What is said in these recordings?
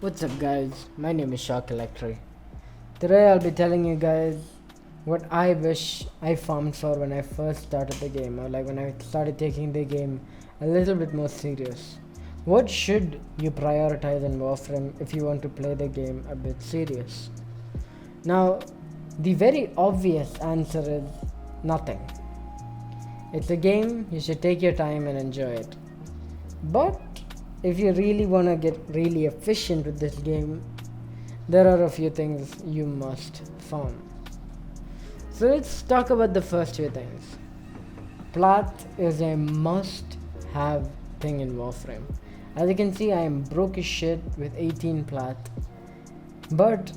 What's up guys, my name is ShockElectri. Today I'll be telling you guys what I wish I farmed for when I first started the game, or like when I started taking the game a little bit more serious. What should you prioritize in Warframe if you want to play the game a bit serious? Now, the very obvious answer is nothing. It's a game, you should take your time and enjoy it. But if you really want to get really efficient with this game, there are a few things you must farm. So let's talk about the first few things. Plat is a must have thing in Warframe. As you can see, I am broke as shit with 18 plat. But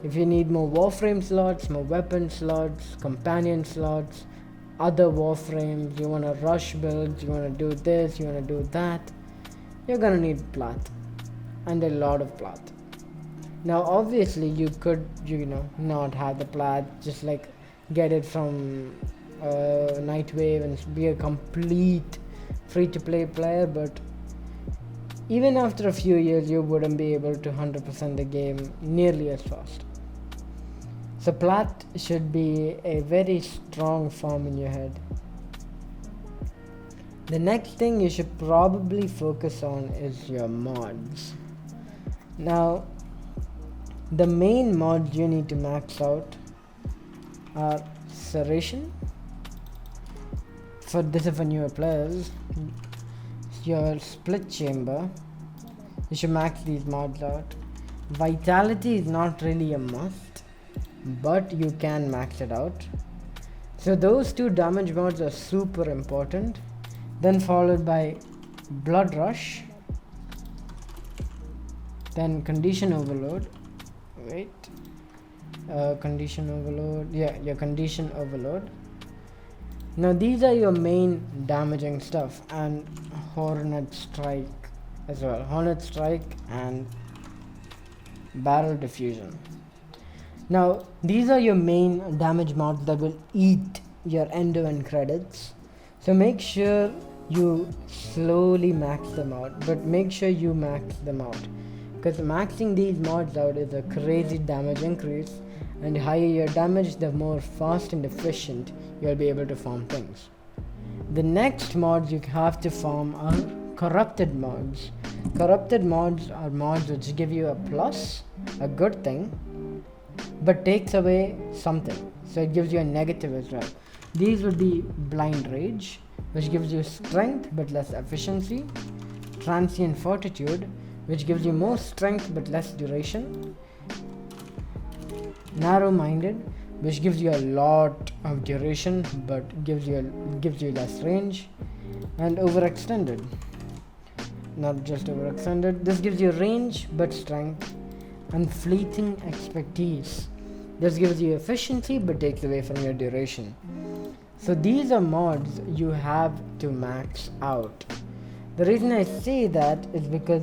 if you need more Warframe slots, more weapon slots, companion slots, other Warframes, you want to rush builds, you want to do this, you want to do that, you're gonna need plat, and a lot of plat. Now obviously you could not have the plat, just like get it from Nightwave and be a complete free to play player, but even after a few years you wouldn't be able to 100% the game nearly as fast. So plat should be a very strong farm in your head. The next thing you should probably focus on is your mods. Now, the main mods you need to max out are Serration. For newer players, your Split Chamber. You should max these mods out. Vitality is not really a must, but you can max it out. So those two damage mods are super important. Then followed by Blood Rush, then Condition Overload. Condition Overload. Yeah, your Condition Overload. Now these are your main damaging stuff, and Hornet Strike as well. Hornet Strike and Barrel Diffusion. Now these are your main damage mods that will eat your end-to-end credits. So make sure you slowly max them out, but make sure you max them out, because maxing these mods out is a crazy damage increase, and the higher your damage, the more fast and efficient you'll be able to farm things. The next mods you have to farm are corrupted mods. Corrupted mods are mods which give you a plus, a good thing, but takes away something, so it gives you a negative as well. These would be Blind Rage, which gives you strength but less efficiency, Transient Fortitude, which gives you more strength but less duration, Narrow Minded, which gives you a lot of duration but gives you less range, and Overextended. Not just Overextended, this gives you range but strength, and Fleeting Expertise. This gives you efficiency but takes away from your duration. So these are mods you have to max out. The reason I say that is because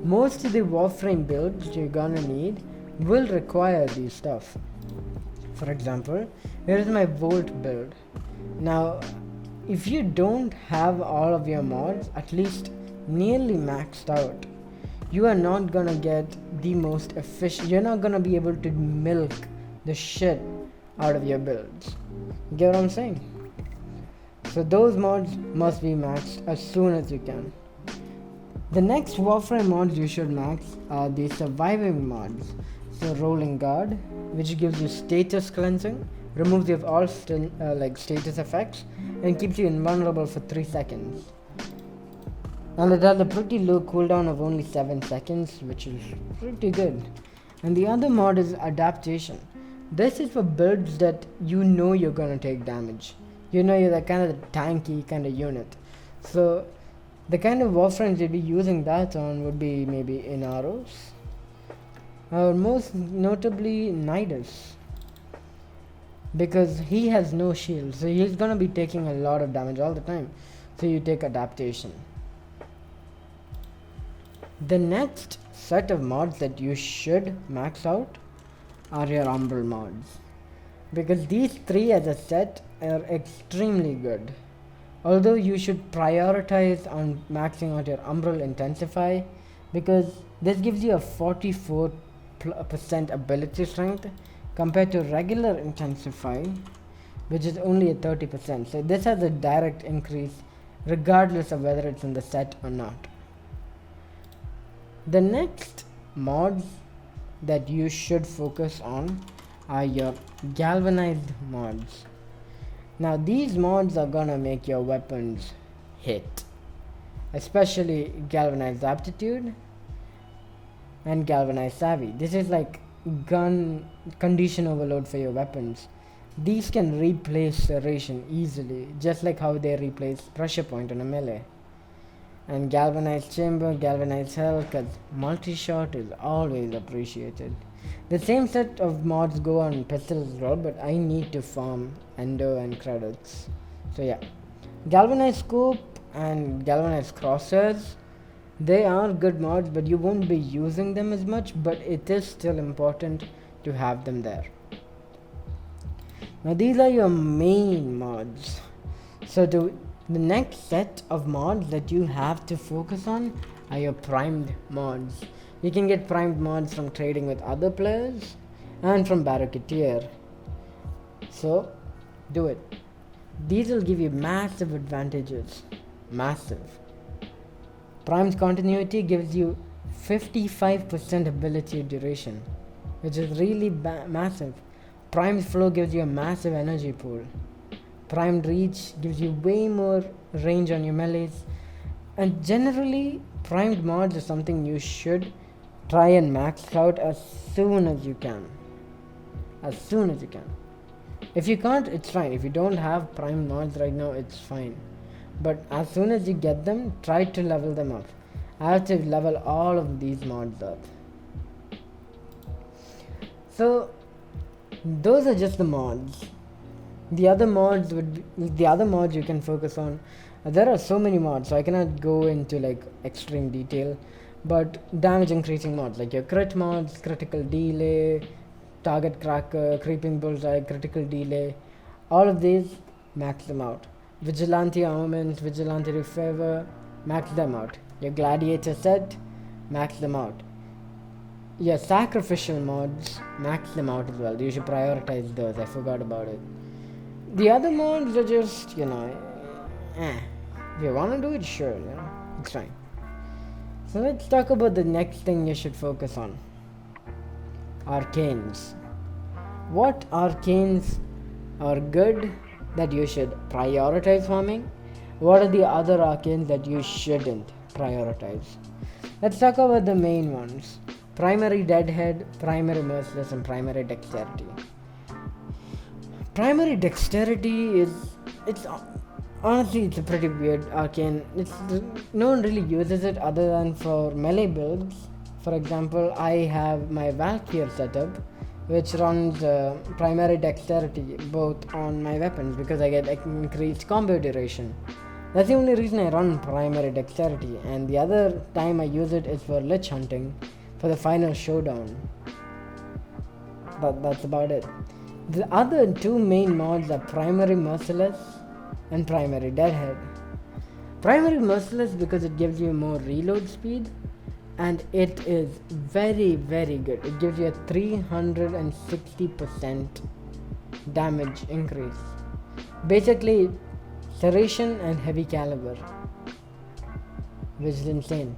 most of the Warframe builds you're gonna need will require these stuff. For example, here is my Volt build. Now, if you don't have all of your mods at least nearly maxed out, you are not gonna get the most efficient. You're not gonna be able to milk the shit out of your builds. You get what I'm saying? So those mods must be maxed as soon as you can. The next Warframe mods you should max are the surviving mods. So Rolling Guard, which gives you status cleansing, removes you of all status effects, and keeps you invulnerable for 3 seconds. And it has a pretty low cooldown of only 7 seconds, which is pretty good. And the other mod is Adaptation. This is for builds that you know you're gonna take damage. You know you're the kind of tanky kind of unit. So the kind of Warframes you'd be using that on would be maybe Inaros, or most notably Nidus, because he has no shield, so he's gonna be taking a lot of damage all the time. So you take Adaptation. The next set of mods that you should max out are your Umbral mods, because these three as a set are extremely good. Although you should prioritize on maxing out your Umbral Intensify, because this gives you a 44% ability strength compared to regular intensify, which is only a 30%. So this has a direct increase regardless of whether it's in the set or not. The next mods that you should focus on are your galvanized mods. Now these mods are gonna make your weapons hit, especially galvanized aptitude and galvanized savvy. This is like gun condition overload for your weapons. These can replace serration easily, just like how they replace pressure point on a melee. And galvanized chamber, galvanized hell, cause multi-shot is always appreciated. The same set of mods go on pistols as well, but I need to farm endo and credits. So yeah, galvanized scope and galvanized crosshairs, they are good mods, but you won't be using them as much, but it is still important to have them there. Now these are your main mods. So the next set of mods that you have to focus on are your primed mods. You can get primed mods from trading with other players and from Barricadier. So do it. These will give you massive advantages. Massive. Primed continuity gives you 55% ability duration, which is really massive. Primed flow gives you a massive energy pool. Primed reach gives you way more range on your melees. And generally, primed mods is something you should try and max out as soon as you can. As soon as you can. If you can't, it's fine. If you don't have primed mods right now, it's fine. But as soon as you get them, try to level them up. I have to level all of these mods up. So those are just the mods. The other mods you can focus on. There are so many mods, so I cannot go into like extreme detail. But damage increasing mods like your crit mods, critical delay, target cracker, creeping bullseye, critical delay, all of these, max them out. Vigilante armament, vigilante refavor, max them out. Your gladiator set, max them out. Your sacrificial mods, max them out as well. You should prioritize those. I forgot about it. The other mods are just, if you want to do it, sure, it's fine. So let's talk about the next thing you should focus on. Arcanes. What arcanes are good that you should prioritize farming? What are the other arcanes that you shouldn't prioritize? Let's talk about the main ones. Primary Deadhead, Primary Merciless, and Primary Dexterity. Primary Dexterity honestly, it's a pretty weird arcane. No one really uses it other than for melee builds. For example, I have my Valkyrie setup, which runs Primary Dexterity both on my weapons because I get increased combo duration. That's the only reason I run Primary Dexterity, and the other time I use it is for Lich Hunting, for the final showdown. But that's about it. The other two main mods are Primary Merciless and Primary Deadhead. Primary Merciless because it gives you more reload speed, and it is very, very good. It gives you a 360% damage increase. Basically, serration and heavy caliber, which is insane.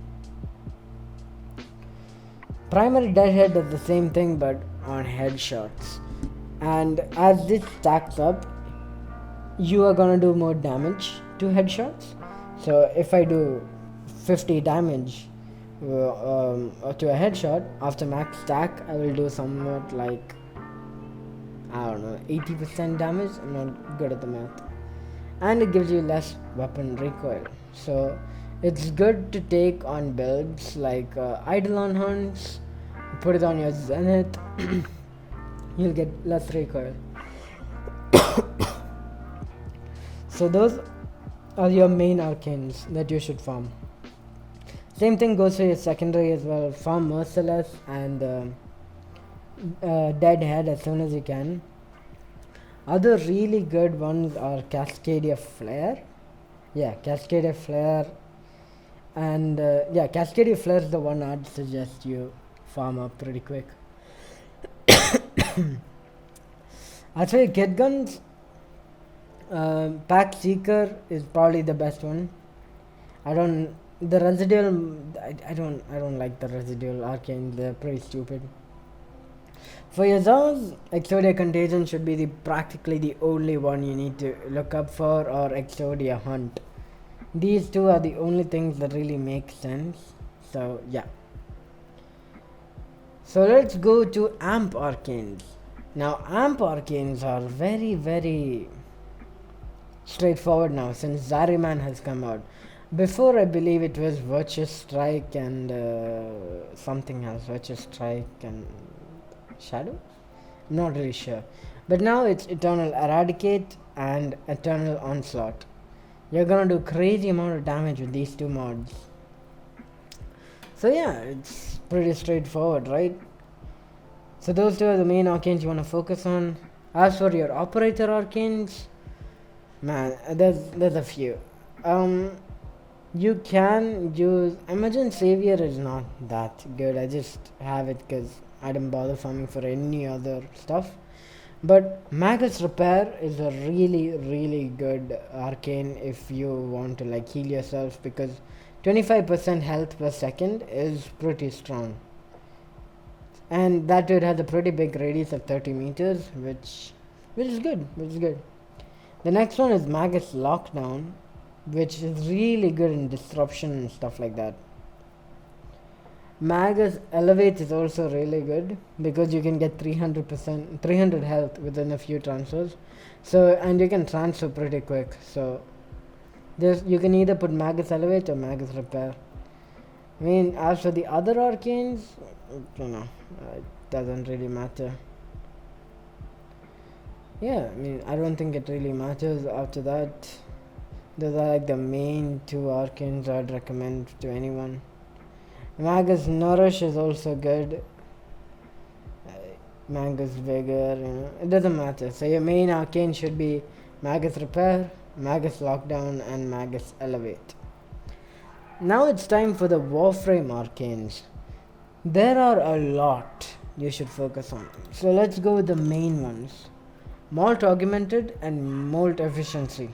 Primary Deadhead does the same thing but on headshots. And as this stacks up, you are gonna do more damage to headshots. So if I do 50 damage to a headshot, after max stack I will do somewhat like, 80% damage. I'm not good at the math. And it gives you less weapon recoil. So it's good to take on builds like Eidolon Hunts, put it on your Zenith, you'll get less recoil. So those are your main arcanes that you should farm. Same thing goes for your secondary as well. Farm Merciless and Deadhead as soon as you can. Other really good ones are Cascadia Flare. Yeah, Cascadia Flare And yeah, Cascadia Flare is the one I'd suggest you farm up pretty quick. Actually, Kid Guns, Pack Seeker is probably the best one. The residual, I don't like the residual arcanes, they're pretty stupid. For your zones, Exodia Contagion should be practically the only one you need to look up for, or Exodia Hunt. These two are the only things that really make sense. So yeah. So let's go to Amp Arcanes. Now Amp Arcanes are very straightforward now since Zariman has come out. Before, I believe it was Virtuous Strike and something else. Virtuous Strike and Shadow? I'm not really sure. But now it's Eternal Eradicate and Eternal Onslaught. You're gonna do crazy amount of damage with these two mods. So yeah, it's pretty straightforward, right? So those two are the main arcanes you want to focus on. As for your operator arcanes, man, there's a few. You can use Emergent Savior is not that good. I just have it because I didn't bother farming for any other stuff. But Magus Repair is a really good arcane if you want to like heal yourself, because 25% health per second is pretty strong. And that dude has a pretty big radius of 30 meters, which is good. The next one is Magus Lockdown, which is really good in disruption and stuff like that. Magus Elevate is also really good because you can get 300 health within a few transfers. So, and you can transfer pretty quick. So you can either put Magus Elevate or Magus Repair. I mean, as for the other arcanes, it doesn't really matter. Yeah, I mean, I don't think it really matters after that. Those are like the main two arcanes I'd recommend to anyone. Magus Nourish is also good. Magus Vigor, it doesn't matter. So your main arcane should be Magus Repair, Magus Lockdown, and Magus Elevate. Now it's time for the Warframe arcanes. There are a lot you should focus on. So let's go with the main ones. Molt Augmented and Molt Efficiency.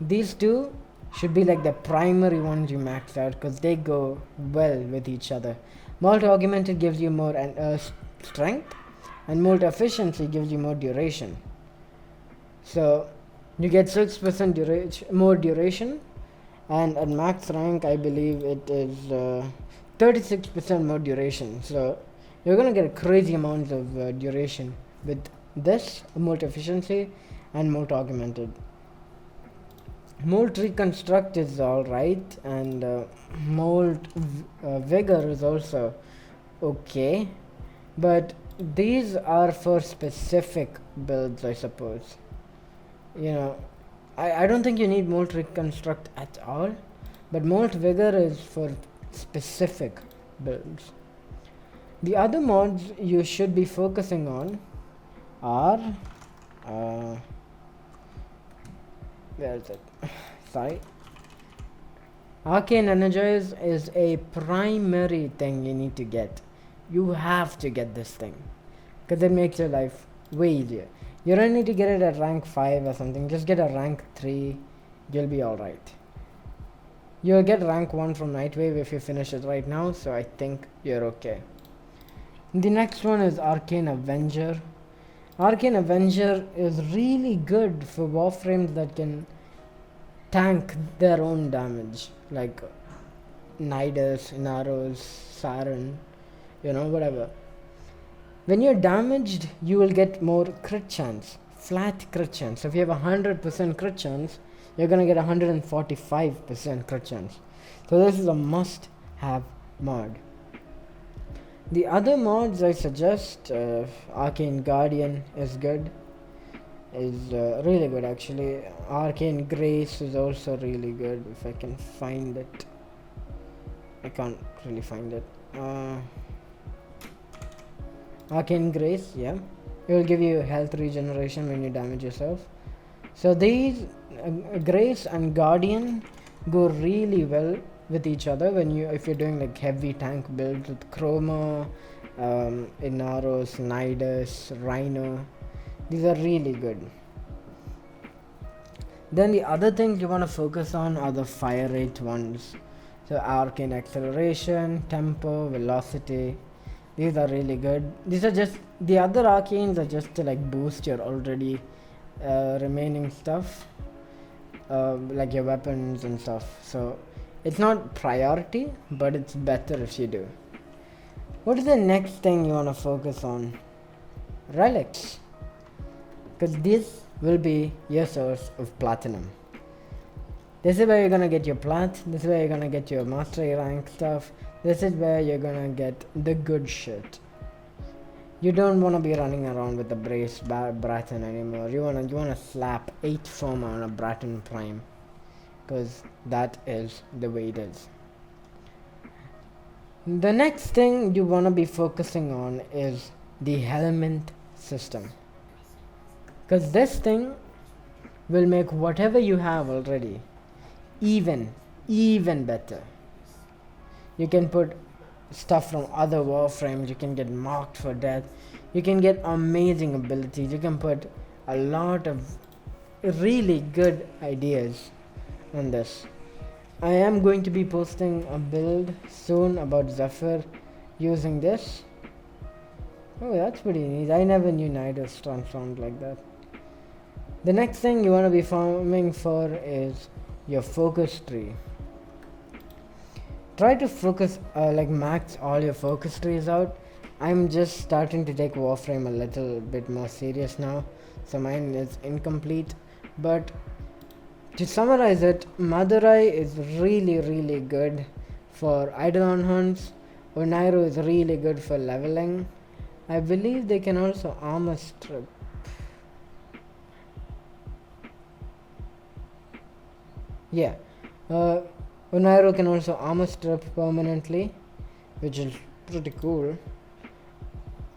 These two should be like the primary ones you max out because they go well with each other. Molt Augmented gives you more strength, and Molt Efficiency gives you more duration. So you get 6% more duration, and at max rank I believe it is 36% more duration. So you're gonna get a crazy amount of duration with this Molt Efficiency and Molt Augmented. Molt Reconstruct is alright, and Molt Vigor is also okay, but these are for specific builds, I suppose. I don't think you need Molt Reconstruct at all, but Molt Vigor is for specific builds. The other mods you should be focusing on are where is it? Sorry. Arcane Energize is a primary thing you need to get. You have to get this thing because it makes your life way easier. You don't need to get it at rank 5 or something. Just get a rank 3. You'll be alright. You'll get rank 1 from Nightwave if you finish it right now, so I think you're okay. The next one is Arcane Avenger. Arcane Avenger is really good for Warframes that can tank their own damage, like Nidus, Inaros, Saren, whatever. When you're damaged, you will get more crit chance, flat crit chance. So if you have 100% crit chance, you're gonna get 145% crit chance. So this is a must-have mod. The other mods I suggest, Arcane Guardian is good, really good actually. Arcane Grace is also really good if I can find it. I can't really find it. Arcane Grace, yeah, it will give you health regeneration when you damage yourself. So these Grace and Guardian go really well with each other if you're doing like heavy tank builds with Chroma, Inaros, Nidus, Rhino. These are really good. Then the other things you want to focus on are the fire rate ones. So arcane acceleration, tempo, velocity. These are really good. These are just, the other arcanes are just to like boost your already remaining stuff, like your weapons and stuff. So it's not priority, but it's better if you do. What is the next thing you want to focus on? Relics. Because this will be your source of platinum. This is where you're gonna get your plat, this is where you're gonna get your mastery rank stuff, this is where you're gonna get the good shit. You don't wanna be running around with the brace Bratton anymore. You wanna slap 8 Soma on a Bratton Prime, because that is the way it is. The next thing you wanna be focusing on is the Helminth system. Because this thing will make whatever you have already even better. You can put stuff from other Warframes, you can get marked for death, you can get amazing abilities, you can put a lot of really good ideas on this. I am going to be posting a build soon about Zephyr using this. Oh, that's pretty neat. I never knew Nidus transformed like that. The next thing you want to be farming for is your focus tree. Try to focus, like max all your focus trees out. I'm just starting to take Warframe a little bit more serious now, so mine is incomplete. But to summarize it, Madurai is really good for Eidolon hunts. Onairo is really good for leveling. I believe they can also armor strip. Yeah, Onairo can also armor strip permanently, which is pretty cool.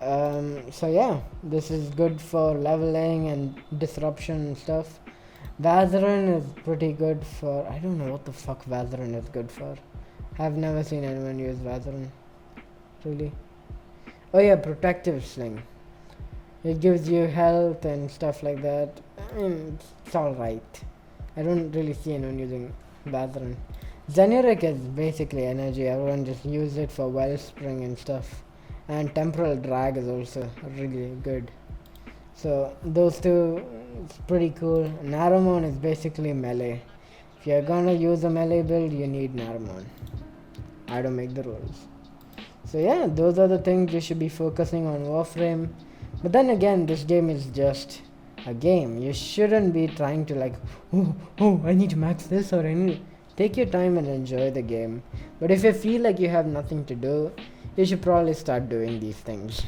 So yeah, this is good for leveling and disruption and stuff. Vazarin is pretty good for, I don't know what the fuck Vazarin is good for. I've never seen anyone use Vazarin, really. Oh yeah, protective sling. It gives you health and stuff like that. I mean, it's alright. I don't really see anyone using Vazarin. Zenuric is basically energy. Everyone just use it for Wellspring and stuff. And Temporal Drag is also really good. So those two, it's pretty cool. Naramon is basically melee. If you're gonna use a melee build, you need Naramon. I don't make the rules. So yeah, those are the things you should be focusing on Warframe. But then again, this game is just a game. You shouldn't be trying to like, oh, I need to max this, or I need. Take your time and enjoy the game. But if you feel like you have nothing to do, you should probably start doing these things.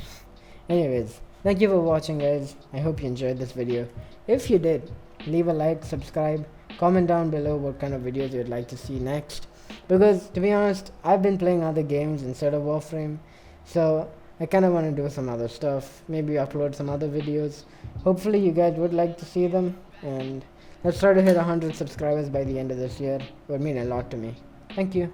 Anyways, thank you for watching, guys. I hope you enjoyed this video. If you did, leave a like, subscribe, comment down below what kind of videos you'd like to see next. Because to be honest, I've been playing other games instead of Warframe, so I kind of want to do some other stuff, maybe upload some other videos. Hopefully you guys would like to see them, and let's try to hit 100 subscribers by the end of this year. It would mean a lot to me. Thank you.